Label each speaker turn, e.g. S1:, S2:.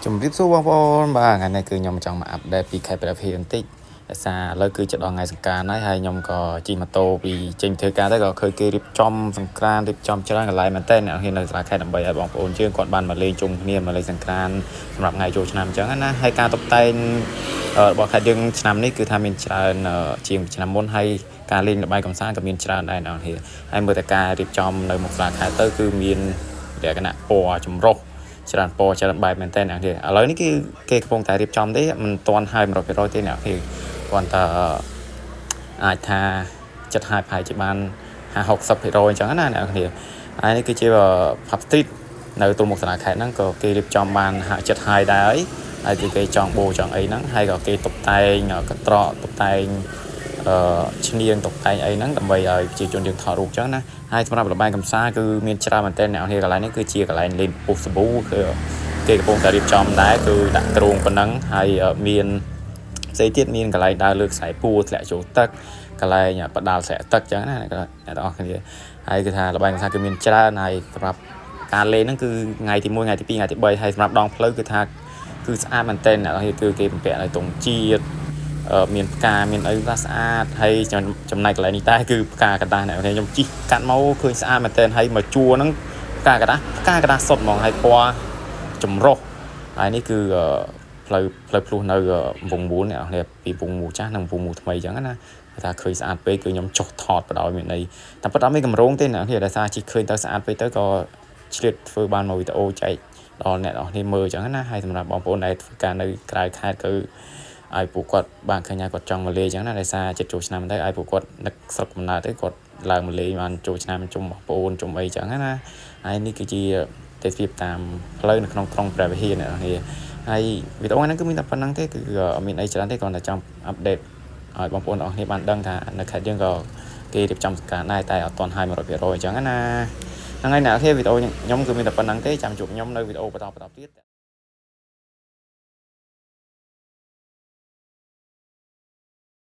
S1: ជំរាបសួរបងប្អូនបាទថ្ងៃនេះគឺខ្ញុំចង់មកអាប់ដេតពីខេត្តព្រះវិហារបន្តិចដោយសារឥឡូវគឺជាដល់ថ្ងៃសង្ក្រាន្តហើយខ្ញុំក៏ជិះម៉ូតូពីចេញធ្វើការទៅក៏ឃើញគេរៀបចំសង្ក្រាន្តរៀបចំច្រើនកន្លែងមែនតើអ្នកហ៊ាននៅសាលាខេត្តដើម្បីឲ្យបងប្អូនយើងគាត់បានមកលេងជុំគ្នាមកលេងសង្ក្រាន្តសម្រាប់ថ្ងៃចូលឆ្នាំអញ្ចឹងណាហើយការតុបតែងរបស់ខេត្តយើងឆ្នាំនេះគឺថាមានច្រើនជាងឆ្នាំមុនហើយការលេងល្បែងកម្សាន្តក៏មានច្រើនដែរអ្នកហ៊ានហើយមើលតែការរៀបចំនៅមុខសាលាខេត្តទៅគឺមានលក្ខណៈពណ៌ចម្រុះច្រើនពណ៌ច្រើនបែបមែនតើអ្នកនាងឥឡូវនេះគឺគេកំពុងតែរៀបចំទេមិនទាន់ហើយ 100% ទេអ្នកនាងគាត់តែអាចថាចិត្តហើយប្រហែលជាបាន 50-60% អញ្ចឹងណាអ្នកនាងហើយនេះគឺជា pub street នៅទូមុខសាលាខេត្តហ្នឹងក៏គេរៀបចំបានហាក់ចិត្តហើយដែរហើយគឺគេចង់បូចង់អីហ្នឹងហើយក៏គេតុបតែងកត្រកតុបតែងឈ្នាងតុបតែងអីហ្នឹងដើម្បីឲ្យប្រជាជនយើងថតរូបអញ្ចឹងណាហើយសម្រាប់ល្បែងកម្សាន្តគឺមានច្រើនមែនទែនអ្នកនាងកន្លែងនេះគឺជាកន្លែងលេងពុះសាប៊ូគឺគេកំពុងតែរៀបចំដែរគឺដាក់ទ្រូងប៉ុណ្ណឹងហើយមានផ្សេងទៀតមានកន្លែងដើរលើខ្សែពួរធ្លាក់ចូលទឹកកន្លែងបដាល់ធ្លាក់ទឹកអញ្ចឹងណាអ្នកទាំងអស់គ្នាហើយគឺថាល្បែងកម្សាន្តគឺមានច្រើនហើយសម្រាប់ការលេងហ្នឹងគឺថ្ងៃទី1ថ្ងៃទី2ថ្ងៃទី3ហើយសម្រាប់ដងផ្លូវគឺថាគឺស្អាតមែនទែនអ្នកនាងគឺគេបំពាក់ឲ្យទង់ជាតិមានផ្កាមានអីថាស្អាតហើយចំណែកកន្លែងនេះតែគឺផ្កាកដាស់អ្នកខ្ញុំជីកកាត់មកឃើញស្អាតមែនទែនហើយមកជួរហ្នឹងផ្កាកដាស់សុទ្ធហ្មងហើយពណ៌ចម្រុះហើយនេះគឺផ្លូវភ្លោះនៅវងមូលអ្នកនេះពីវងមូលចាស់និងវងមូលថ្មីអញ្ចឹងណាថាឃើញស្អាតពេកគឺខ្ញុំចុះថតបដោយមានអីតែប៉ុន្តែអត់មានកម្រងទេអ្នកនេះដោយសារជីកឃើញទៅស្អាតពេកទៅក៏ឆ្លៀតធ្វើបានមកវីដេអូចែកដល់អ្នកនរគ្នាមើលអញ្ចឹងណាហើយសម្រាប់បងប្អូនដែលធ្វើការនៅក្រៅខេត្តគឺឲ្យពួកគាត់បានឃើញគាត់ចង់មកលេងអញ្ចឹងណាដោយសារចិត្តចូលឆ្នាំទៅឲ្យពួកគាត់នឹកស្រុកកំណើតទៅគាត់ឡើងមកលេងបានចូលឆ្នាំជុំបងប្អូនជុំអីអញ្ចឹងណាហើយនេះគឺជាទេសភាពតាមផ្លូវនៅក្នុងក្រុងព្រះវិហារអ្នកនាងហើយវីដេអូហ្នឹងគឺមានតែប៉ុណ្្នឹងទេគឺអត់មានអីច្រើនទេគ្រាន់តែចង់អាប់ដេតឲ្យបងប្អូនទាំងអស់គ្នាបានដឹងថានៅខេត្តយើងក៏គេរៀបចំសង្ក្រាន្តដែរតែអត់ទាន់ហើយ 100% អញ្ចឹងណាហ្នឹងហើយអ្នកនាងវីដេអូខ្ញុំគឺមានតែប៉ុណ្្នឹងទេចាំជួបខ្ញុំនៅវីដេអូបន្តទៀត